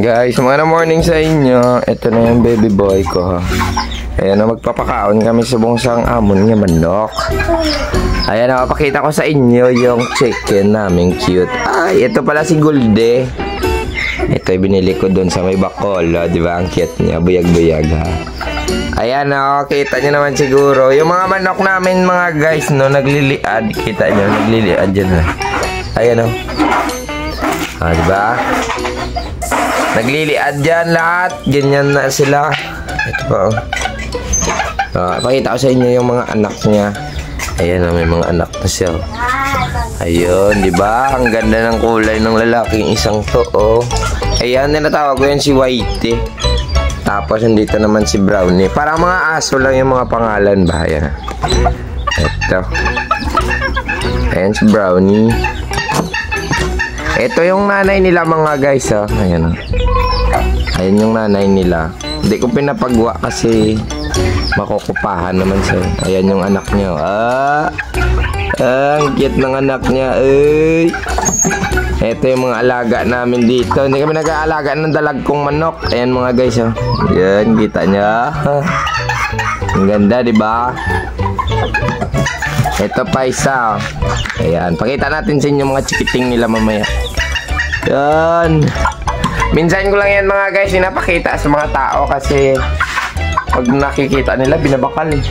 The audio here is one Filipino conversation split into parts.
Guys, mga morning sa inyo. Ito na yung baby boy ko, ha. Ayan na, magpapakaon kami sa bungsang amon nga manok. Ayan na, mapakita ko sa inyo yung chicken namin cute. Ay, ito pala si Gulde. Ito yung binili ko dun sa may Bacolod, di ba? Ang cute niya, buyag-buyag, ha. Ayan na, kita nyo naman siguro. Yung mga manok namin, mga guys, no, nagliliad. Kita nyo, nagliliad dyan, ha. Ayan, no. Di ba? Nagliliad dyan lahat. Ganyan na sila. Ito pa, oh. Pakita ko sa inyo yung mga anak niya. Ayan, may mga anak na siya. Ayun, di ba? Ang ganda ng kulay ng lalaking isang to, oh. Ayan, ninatawag ko yan si Whitey. Tapos, nandito naman si Brownie. Parang mga aso lang yung mga pangalan ba? Ayan. Ito. Ayan si Brownie. Ito yung nanay nila, mga guys, oh. Ayan, oh. Ayan yung nanay nila. Hindi ko pinapagwa kasi makukupahan naman siya. Ayan yung anak niya. Ang cute ng anak niya. Ay. Ito yung mga alaga namin dito. Hindi kami nag-aalaga ng dalagkong manok. Ayan mga guys, oh. Yan, kita niya. Ang ganda, di ba? Ito pa isa, oh. Ayan, pakita natin sa inyo mga chikiting nila mamaya. Yan. Minsan ko lang yan mga guys, pinapakita sa mga tao kasi pag nakikita nila, binabakal, eh.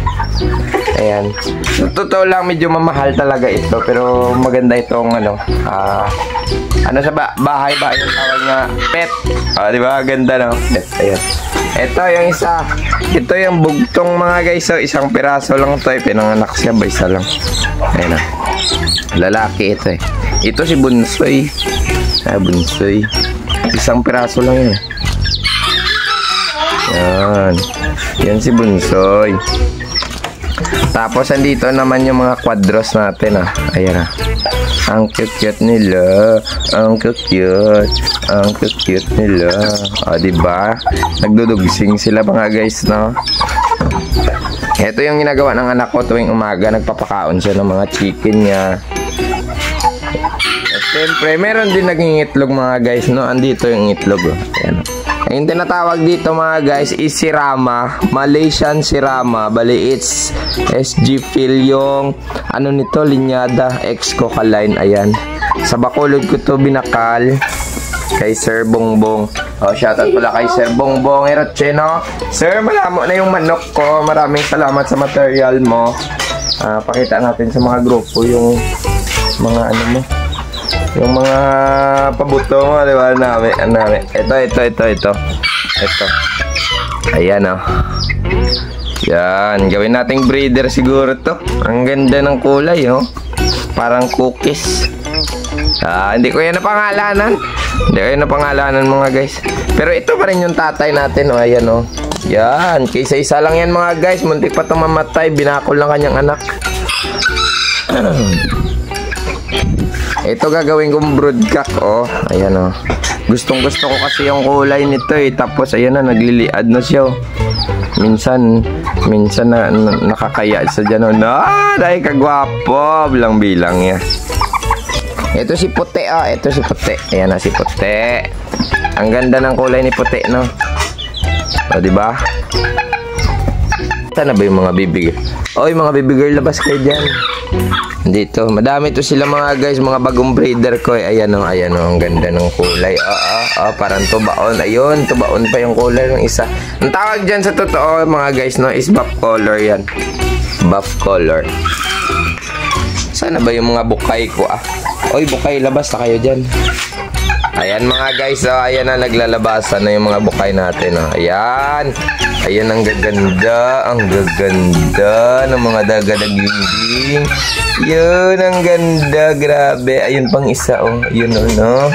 Ayan. So, totoo lang, medyo mamahal talaga ito. Pero maganda itong ano sa bahay ba yung tawag nga pet. Di ba? Ganda, no? Pet. Ayan. Ito yung isa. Ito yung bugtong mga guys. So, isang piraso lang ito. Pinanganak siya ba? Isa lang. Ayan, oh. Lalaki ito, eh. Ito si Bunsoy. Bunsoy. Isang piraso lang yun. Yan. Yan si Bunsoy. Tapos, andito naman yung mga quadros natin, ah. Ayan, ah. Ang cute-cute nila. Ang cute-cute. Ang cute-cute nila. Diba? Nagdudugsing sila, mga guys, no? Ito yung ginagawa ng anak ko tuwing umaga. Nagpapakaon siya ng mga chicken niya. At siyempre, meron din naging itlog, mga guys, no? Andito yung itlog, oh. Ayan. Yung tinatawag dito mga guys is Sirama, Malaysian Sirama. Bali it's SG Phil yung ano nito, linyada X Cocaline. Ayan, sa Bacolod ko to binakal kay Sir Bongbong. Shoutout pala kay Sir Bongbong Erocheno. Sir, malamo na yung manok ko. Maraming salamat sa material mo. Pakita natin sa mga grupo yung mga ano mo, yung mga pabuto mo, di ba, namin. Ito. Ayan, oh. Yan, gawin nating breeder siguro to. Ang ganda ng kulay, oh. Parang cookies. Hindi ko yan napangalanan. Mga guys. Pero ito pa rin yung tatay natin, oh. Ayan, oh. Yan, kaysa isa lang yan mga guys. Muntik pa itong mamatay. Binakol lang kanyang anak. Ito gagawin kong broodcock, oh. Ayan, oh. Gustong-gusto ko kasi yung kulay nito, eh. Tapos, ayan na, nagliliad na siya, oh. Minsan na nakakaya sa dyan, oh. Dahil kagwapo. Bilang-bilang niya. Ito si Puti, oh. Ito si Puti. Ayan na, si Puti. Ang ganda ng kulay ni Puti, no? Diba? Saan na ba yung mga baby girl? Yung mga baby girl, labas kayo dyan. Dito, madami to sila mga guys, mga bagong breeder ko, eh. Ayan, oh, ang ganda ng kulay. Parang tubaon. Ayun, tubaon pa yung kulay ng isa. Ang tawag dyan sa totoo mga guys, no, is buff color yan. Buff color. Sana ba yung mga bukay ko, bukay, labas na kayo dyan. Ayan mga guys, ayan na, naglalabasan na yung mga bukay natin, oh. Ayan. Ayan, ang gaganda. Ang gaganda ng mga dagadaging. Yun, ang ganda. Grabe. Ayun pang isa, oh. Yun, oh, no.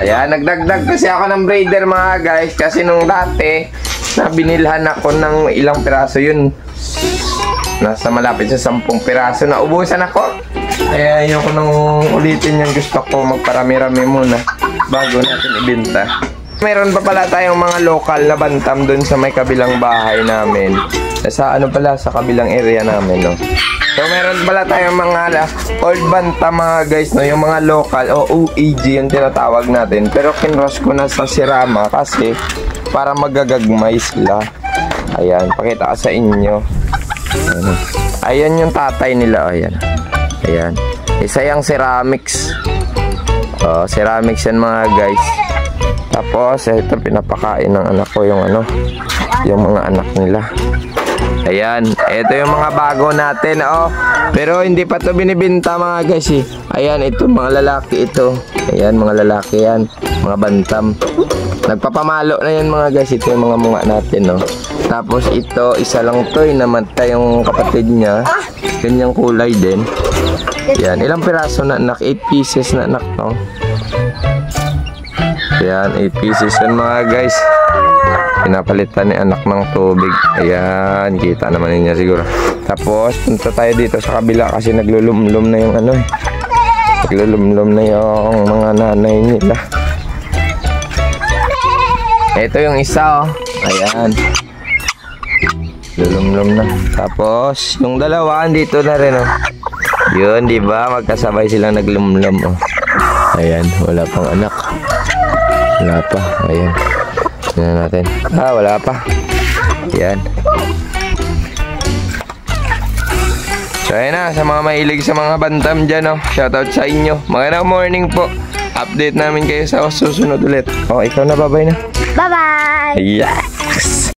Ayan, nagdagdag kasi ako ng breeder mga guys. Kasi nung dati, binilhan ako ng ilang piraso yun. Nasa malapit sa 10 piraso. Naubusan ako. Kaya ayoko nang ulitin yung gusto ko. Magparami-rami muna bago natin ibenta. Meron pa pala tayong mga local na bantam dun sa may kabilang bahay namin. Sa ano pala, sa kabilang area namin, no? So, meron pala tayong mga old bantam, mga guys, no? Yung mga local, o OAG yung tinatawag natin. Pero kinross ko na sa sirama kasi para magagagmay sila. Ayan, pakita ko sa inyo. Ayan, ayan yung tatay nila, ayan. Ayan. Isa yung ceramics. Ceramics yan, mga guys. Tapos, ito pinapakain ng anak ko yung ano, yung mga anak nila. Ayan, ito yung mga bago natin, oh. Pero hindi pa to binibenta, mga guys, eh. Ayan, ito mga lalaki ito. Ayan, mga lalaki yan, mga bantam. Nagpapamalo na yan, mga guys. Ito yung mga munga natin, no. Tapos ito, isa lang to, namatay yung kapatid niya. Ganyang kulay din. Ayan, ilang piraso na anak? 8 pieces na anak, no. Ayan, 8 pieces yan, mga guys. Pinapalitan ni anak ng tubig. Ayan, kita naman niya siguro. Tapos, punta tayo dito sa kabila kasi naglulumlum na yung ano, eh. Naglulumlum na yung mga nanay nila. Ito yung isa, oh. Ayan. Lulumlum na. Tapos, yung dalawa, dito na rin, oh. Yun, di ba? Magkasabay silang naglumlum, oh. Ayan, wala pang anak. Wala pa. Ayan. Tignan natin. Wala pa. Ayan. So, ayan na. Sa mga mahilig sa mga bantam dyan, oh. Shoutout sa inyo. Magandang morning po. Update namin kayo sa susunod ulit. Oh, ikaw na. Bye-bye na. Bye-bye! Yes!